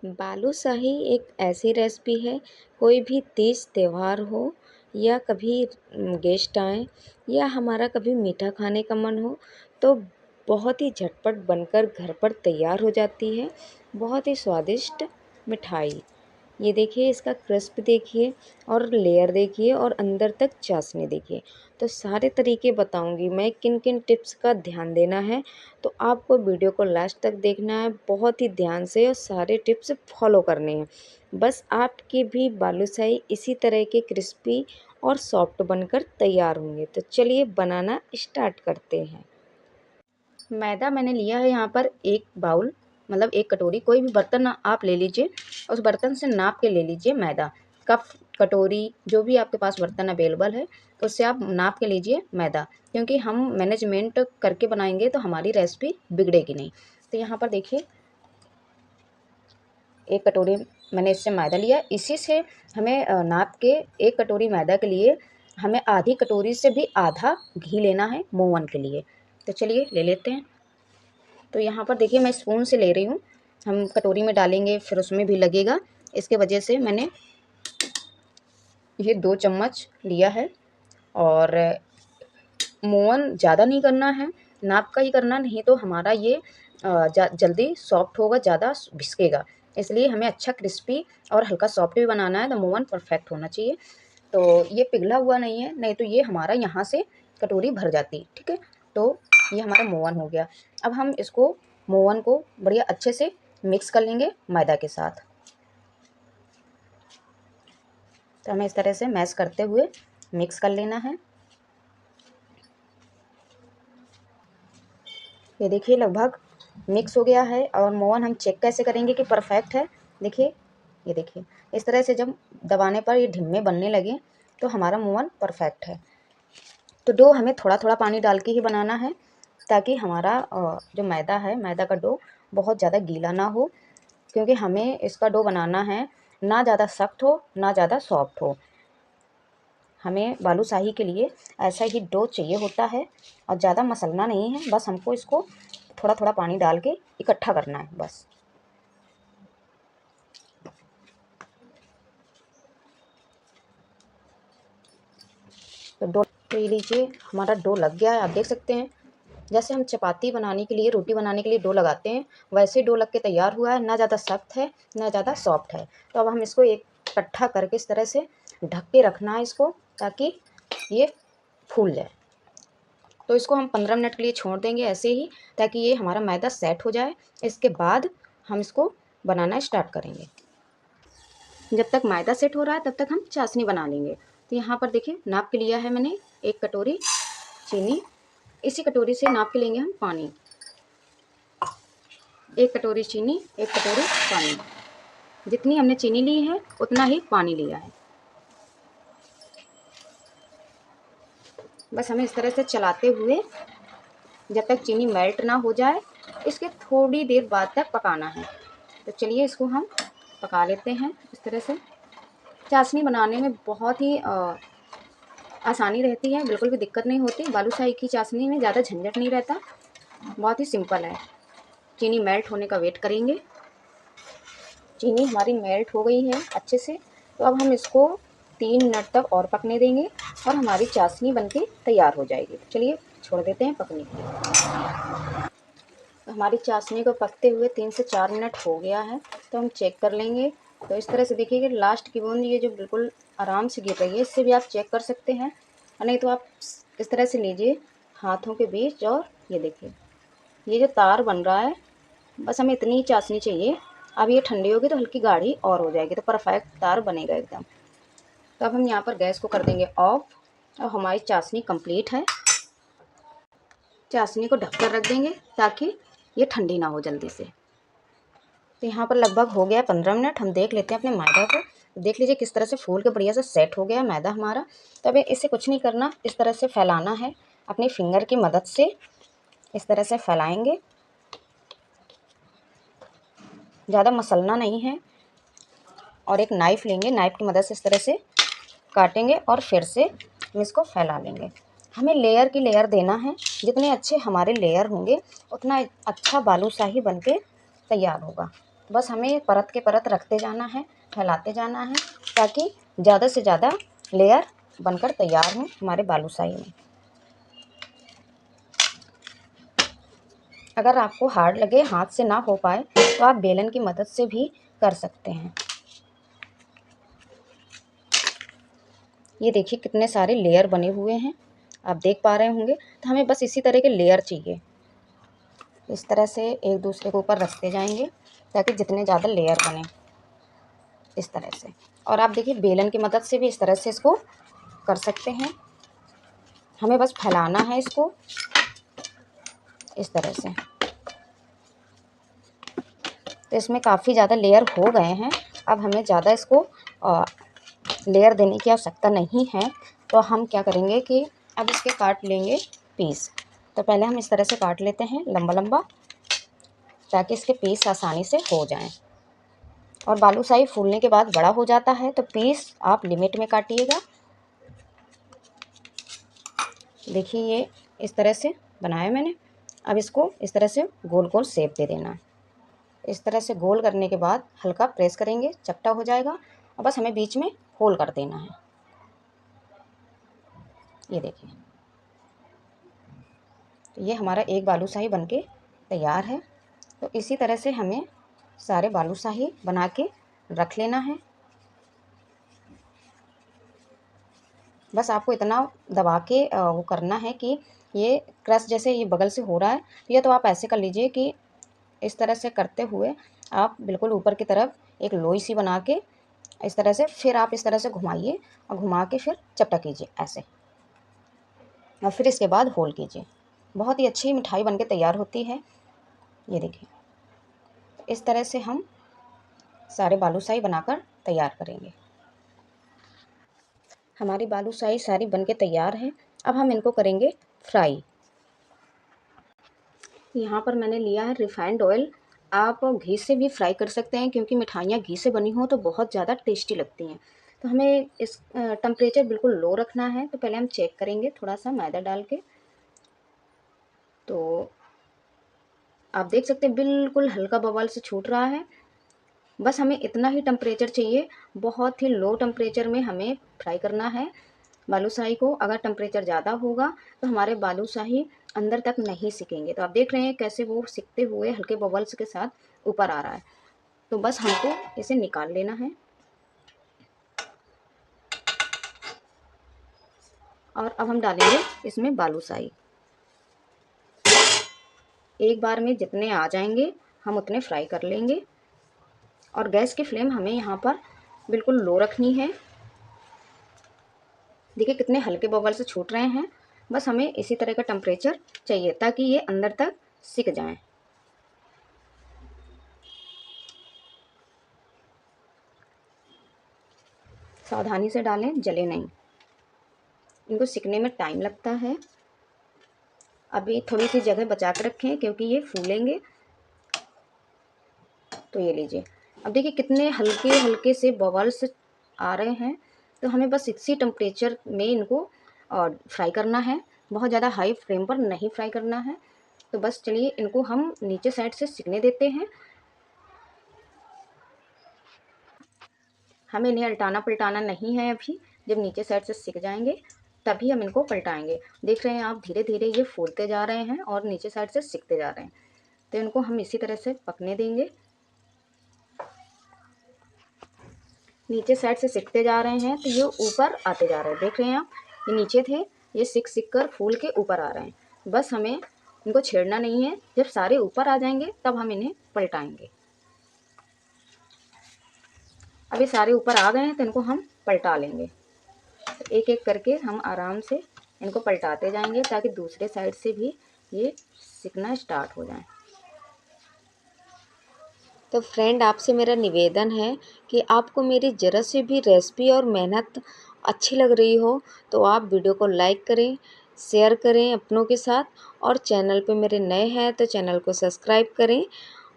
बालूशाही एक ऐसी रेसिपी है, कोई भी तीज त्योहार हो या कभी गेस्ट आएँ या हमारा कभी मीठा खाने का मन हो, तो बहुत ही झटपट बनकर घर पर तैयार हो जाती है, बहुत ही स्वादिष्ट मिठाई। ये देखिए इसका क्रिस्प देखिए और लेयर देखिए और अंदर तक चाशनी देखिए। तो सारे तरीके बताऊँगी मैं किन-किन टिप्स का ध्यान देना है, तो आपको वीडियो को लास्ट तक देखना है बहुत ही ध्यान से और सारे टिप्स फॉलो करने हैं। बस आपकी भी बालूशाही इसी तरह के क्रिस्पी और सॉफ्ट बनकर तैयार होंगे। तो चलिए बनाना स्टार्ट करते हैं। मैदा मैंने लिया है यहाँ पर 1 बाउल, मतलब 1 कटोरी। कोई भी बर्तन आप ले लीजिए, उस बर्तन से नाप के ले लीजिए मैदा। कप, कटोरी, जो भी आपके पास बर्तन अवेलेबल है उससे आप नाप के लीजिए मैदा, क्योंकि हम मैनेजमेंट करके बनाएंगे तो हमारी रेसिपी बिगड़ेगी नहीं। तो यहाँ पर देखिए 1 कटोरी मैंने इससे मैदा लिया। इसी से हमें नाप के 1 कटोरी मैदा के लिए हमें आधी कटोरी से भी आधा घी लेना है मोवन के लिए। तो चलिए ले लेते हैं। तो यहाँ पर देखिए मैं स्पून से ले रही हूँ, हम कटोरी में डालेंगे फिर उसमें भी लगेगा, इसके वजह से मैंने ये 2 चम्मच लिया है। और मोवन ज़्यादा नहीं करना है, नाप का ही करना, नहीं तो हमारा ये जल्दी सॉफ्ट होगा, ज़्यादा भिसकेगा। इसलिए हमें अच्छा क्रिस्पी और हल्का सॉफ्ट भी बनाना है, तो मोवन परफेक्ट होना चाहिए। तो ये पिघला हुआ नहीं है, नहीं तो ये हमारा यहाँ से कटोरी भर जाती, ठीक है। तो ये हमारा मोवन हो गया। अब हम इसको मोवन को बढ़िया अच्छे से मिक्स कर लेंगे मैदा के साथ। तो हमें इस तरह से मैश करते हुए मिक्स कर लेना है। ये देखिए लगभग मिक्स हो गया है। और मोवन हम चेक कैसे करेंगे कि परफेक्ट है? देखिए, ये देखिए इस तरह से जब दबाने पर ये ढिम्मे बनने लगे तो हमारा मोवन परफेक्ट है। तो डो हमें थोड़ा थोड़ा पानी डाल के ही बनाना है, ताकि हमारा जो मैदा है, मैदा का डो बहुत ज़्यादा गीला ना हो, क्योंकि हमें इसका डो बनाना है ना ज़्यादा सख्त हो ना ज़्यादा सॉफ्ट हो। हमें बालूशाही के लिए ऐसा ही डो चाहिए होता है, और ज़्यादा मसलना नहीं है, बस हमको इसको थोड़ा थोड़ा पानी डाल के इकट्ठा करना है बस। तो डो, तो ये लीजिए हमारा डो लग गया है, आप देख सकते हैं। जैसे हम चपाती बनाने के लिए, रोटी बनाने के लिए डो लगाते हैं, वैसे डो लग के तैयार हुआ है, ना ज़्यादा सख्त है ना ज़्यादा सॉफ्ट है। तो अब हम इसको एक इकट्ठा करके इस तरह से ढक के रखना है इसको, ताकि ये फूल जाए। तो इसको हम 15 मिनट के लिए छोड़ देंगे ऐसे ही, ताकि ये हमारा मैदा सेट हो जाए। इसके बाद हम इसको बनाना स्टार्ट करेंगे। जब तक मैदा सेट हो रहा है तब तक हम चाशनी बना लेंगे। तो यहाँ पर देखिए नाप के लिया है मैंने 1 कटोरी चीनी। इसी कटोरी से नाप के लेंगे हम पानी। 1 कटोरी चीनी, 1 कटोरी पानी। जितनी हमने चीनी ली है उतना ही पानी लिया है। बस हमें इस तरह से चलाते हुए जब तक चीनी मेल्ट ना हो जाए, इसके थोड़ी देर बाद तक पकाना है। तो चलिए इसको हम पका लेते हैं इस तरह से। चाशनी बनाने में बहुत ही आसानी रहती है, बिल्कुल भी दिक्कत नहीं होती। बालूशाही की चाशनी में ज़्यादा झंझट नहीं रहता, बहुत ही सिंपल है। चीनी मेल्ट होने का वेट करेंगे। चीनी हमारी मेल्ट हो गई है अच्छे से। तो अब हम इसको 3 मिनट तक और पकने देंगे और हमारी चाशनी बनके तैयार हो जाएगी। चलिए छोड़ देते हैं पकने के लिए। तो हमारी चाशनी को पकते हुए 3 से 4 मिनट हो गया है। तो हम चेक कर लेंगे। तो इस तरह से देखिए कि लास्ट की बूंद ये जो बिल्कुल आराम से गिर रही है, इससे भी आप चेक कर सकते हैं। और नहीं तो आप इस तरह से लीजिए हाथों के बीच, और ये देखिए ये जो तार बन रहा है, बस हमें इतनी ही चाशनी चाहिए। अब ये ठंडी होगी तो हल्की गाढ़ी और हो जाएगी, तो परफेक्ट तार बनेगा एकदम। तो अब हम यहाँ पर गैस को कर देंगे ऑफ, और हमारी चाशनी कंप्लीट है। चाशनी को ढककर रख देंगे ताकि ये ठंडी ना हो जल्दी से। तो यहाँ पर लगभग हो गया 15 मिनट। हम देख लेते हैं अपने मैदा को। देख लीजिए किस तरह से फूल के बढ़िया से सेट हो गया मैदा हमारा। तो अब इसे कुछ नहीं करना, इस तरह से फैलाना है अपनी फिंगर की मदद से। इस तरह से फैलाएंगे, ज़्यादा मसलना नहीं है। और एक नाइफ़ लेंगे, नाइफ़ की मदद से इस तरह से काटेंगे और फिर से हम इसको फैला लेंगे। हमें लेयर की लेयर देना है, जितने अच्छे हमारे लेयर होंगे उतना अच्छा बालूशाही बनके तैयार होगा। बस हमें परत के परत रखते जाना है, फैलाते जाना है, ताकि ज़्यादा से ज़्यादा लेयर बनकर तैयार हो हमारे बालूशाही में। अगर आपको हार्ड लगे, हाथ से ना हो पाए, तो आप बेलन की मदद से भी कर सकते हैं। ये देखिए कितने सारे लेयर बने हुए हैं, आप देख पा रहे होंगे। तो हमें बस इसी तरह के लेयर चाहिए। इस तरह से एक दूसरे के ऊपर रखते जाएंगे ताकि जितने ज़्यादा लेयर बने, इस तरह से। और आप देखिए बेलन की मदद से भी इस तरह से इसको कर सकते हैं। हमें बस फैलाना है इसको इस तरह से। तो इसमें काफ़ी ज़्यादा लेयर हो गए हैं। अब हमें ज़्यादा इसको लेयर देने की आवश्यकता नहीं है। तो हम क्या करेंगे कि अब इसके काट लेंगे पीस। तो पहले हम इस तरह से काट लेते हैं लंबा लंबा, ताकि इसके पीस आसानी से हो जाएं। और बालूशाही फूलने के बाद बड़ा हो जाता है, तो पीस आप लिमिट में काटिएगा। देखिए ये इस तरह से बनाया मैंने। अब इसको इस तरह से गोल गोल शेप दे देना। इस तरह से गोल करने के बाद हल्का प्रेस करेंगे, चपटा हो जाएगा। और बस हमें बीच में होल कर देना है। ये देखिए, तो ये हमारा एक बालूशाही बनके तैयार है। तो इसी तरह से हमें सारे बालूशाही बना के रख लेना है। बस आपको इतना दबा के वो करना है कि ये क्रश जैसे ये बगल से हो रहा है, तो ये तो आप ऐसे कर लीजिए कि इस तरह से करते हुए आप बिल्कुल ऊपर की तरफ एक लोई सी बना के इस तरह से, फिर आप इस तरह से घुमाइए और घुमा के फिर चपटा कीजिए ऐसे, और फिर इसके बाद होल कीजिए। बहुत ही अच्छी मिठाई बनके तैयार होती है। ये देखिए, इस तरह से हम सारे बालूशाही बनाकर तैयार करेंगे। हमारी बालूशाही सारी बनके तैयार है। अब हम इनको करेंगे फ्राई। यहाँ पर मैंने लिया है रिफाइंड ऑयल। आप घी से भी फ्राई कर सकते हैं, क्योंकि मिठाइयाँ घी से बनी हो तो बहुत ज़्यादा टेस्टी लगती हैं। तो हमें इस टेम्परेचर बिल्कुल लो रखना है। तो पहले हम चेक करेंगे थोड़ा सा मैदा डाल के। तो आप देख सकते हैं बिल्कुल हल्का बबल से छूट रहा है। बस हमें इतना ही टेम्परेचर चाहिए, बहुत ही लो टेम्परेचर में हमें फ्राई करना है बालूशाही को। अगर टेम्परेचर ज़्यादा होगा तो हमारे बालूशाही अंदर तक नहीं सिकेंगे। तो आप देख रहे हैं कैसे वो सिकते हुए हल्के बबल्स के साथ ऊपर आ रहा है। तो बस हमको इसे निकाल लेना है। और अब हम डालेंगे इसमें बालूशाही। एक बार में जितने आ जाएंगे हम उतने फ्राई कर लेंगे। और गैस की फ्लेम हमें यहाँ पर बिल्कुल लो रखनी है। देखिए कितने हल्के बबल से छूट रहे हैं। बस हमें इसी तरह का टेम्परेचर चाहिए ताकि ये अंदर तक सिक जाएं। सावधानी से डालें, जले नहीं। इनको सिकने में टाइम लगता है। अभी थोड़ी सी जगह बचा कर रखें क्योंकि ये फूलेंगे। तो ये लीजिए, अब देखिए कितने हल्के हल्के से बबल्स आ रहे हैं। तो हमें बस इसी टेम्परेचर में इनको फ्राई करना है। बहुत ज़्यादा हाई फ्लेम पर नहीं फ्राई करना है। तो बस चलिए इनको हम नीचे साइड से सिकने देते हैं। हमें इन्हें अल्टाना पलटाना नहीं है अभी। जब नीचे साइड से सिक जाएंगे तभी हम इनको पलटाएंगे। देख रहे हैं आप, धीरे धीरे ये फूलते जा रहे हैं और नीचे साइड से सिकते जा रहे हैं। तो इनको हम इसी तरह से पकने देंगे। नीचे साइड से सिकते जा रहे हैं तो ये ऊपर आते जा रहे हैं। देख रहे हैं आप, ये नीचे थे, ये सिक सिक कर फूल के ऊपर आ रहे हैं। बस हमें इनको छेड़ना नहीं है। जब सारे ऊपर आ जाएंगे तब हम इन्हें पलटाएंगे। अभी सारे ऊपर आ गए हैं तो इनको हम पलटा लेंगे। तो एक एक करके हम आराम से इनको पलटाते जाएंगे ताकि दूसरे साइड से भी ये सिकना स्टार्ट हो जाए। तो फ्रेंड, आपसे मेरा निवेदन है कि आपको मेरी ज़रा से भी रेसिपी और मेहनत अच्छी लग रही हो तो आप वीडियो को लाइक करें, शेयर करें अपनों के साथ, और चैनल पे मेरे नए हैं तो चैनल को सब्सक्राइब करें,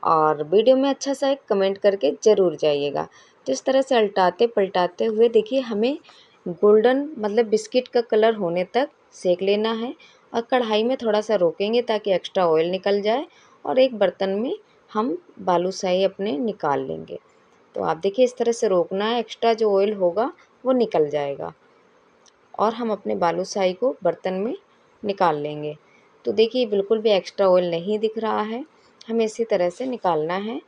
और वीडियो में अच्छा सा एक कमेंट करके ज़रूर जाइएगा। तो इस तरह से उल्टाते पलटाते हुए देखिए हमें गोल्डन मतलब बिस्किट का कलर होने तक सेक लेना है। और कढ़ाई में थोड़ा सा रोकेंगे ताकि एक्स्ट्रा ऑयल निकल जाए, और एक बर्तन में हम बालूशाही अपने निकाल लेंगे। तो आप देखिए इस तरह से रोकना है, एक्स्ट्रा जो ऑयल होगा वो निकल जाएगा और हम अपने बालूशाही को बर्तन में निकाल लेंगे। तो देखिए बिल्कुल भी एक्स्ट्रा ऑयल नहीं दिख रहा है, हमें इसी तरह से निकालना है।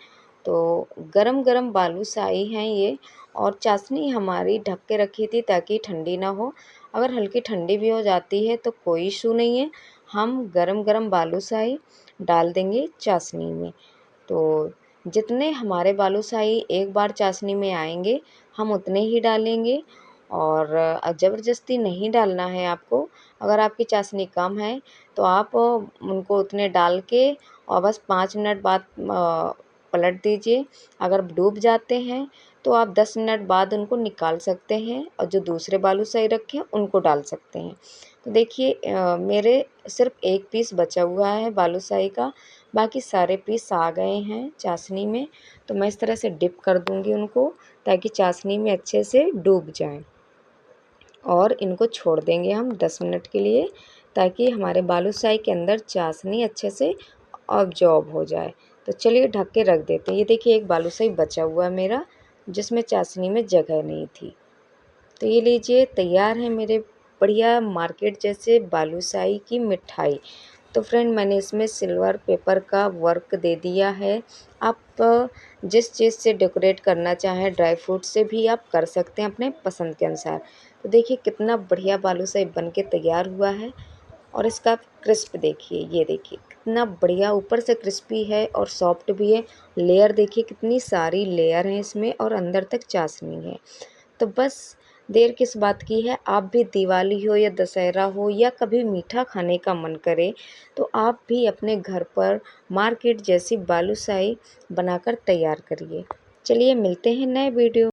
तो गरम गरम बालूशाही हैं ये, और चाशनी हमारी ढक के रखी थी ताकि ठंडी ना हो। अगर हल्की ठंडी भी हो जाती है तो कोई इशू नहीं है, हम गरम गरम बालूशाही डाल देंगे चाशनी में। तो जितने हमारे बालूशाही एक बार चाशनी में आएंगे हम उतने ही डालेंगे, और ज़बरदस्ती नहीं डालना है आपको। अगर आपकी चाशनी कम है तो आप उनको उतने डाल के और बस 5 मिनट बाद पलट दीजिए। अगर डूब जाते हैं तो आप 10 मिनट बाद उनको निकाल सकते हैं और जो दूसरे बालूशाही रखे हैं उनको डाल सकते हैं। तो देखिए मेरे सिर्फ एक पीस बचा हुआ है बालूशाही का, बाकी सारे पीस आ गए हैं चाशनी में। तो मैं इस तरह से डिप कर दूंगी उनको ताकि चाशनी में अच्छे से डूब जाएं, और इनको छोड़ देंगे हम 10 मिनट के लिए ताकि हमारे बालूशाही के अंदर चाशनी अच्छे से ऑब्जॉर्ब हो जाए। तो चलिए ढक के रख देते हैं। ये देखिए एक बालूशाही बचा हुआ है मेरा जिसमें चाशनी में जगह नहीं थी। तो ये लीजिए तैयार है मेरे बढ़िया मार्केट जैसे बालूशाही की मिठाई। तो फ्रेंड मैंने इसमें सिल्वर पेपर का वर्क दे दिया है। आप जिस चीज़ से डेकोरेट करना चाहें, ड्राई फ्रूट से भी आप कर सकते हैं अपने पसंद के अनुसार। तो देखिए कितना बढ़िया बालूशाही बन के तैयार हुआ है, और इसका क्रिस्प देखिए, ये देखिए कितना बढ़िया ऊपर से क्रिस्पी है और सॉफ्ट भी है। लेयर देखिए कितनी सारी लेयर हैं इसमें और अंदर तक चाशनी है। तो बस देर किस बात की है, आप भी दिवाली हो या दशहरा हो या कभी मीठा खाने का मन करे तो आप भी अपने घर पर मार्केट जैसी बालूशाही बनाकर तैयार करिए। चलिए मिलते हैं नए वीडियो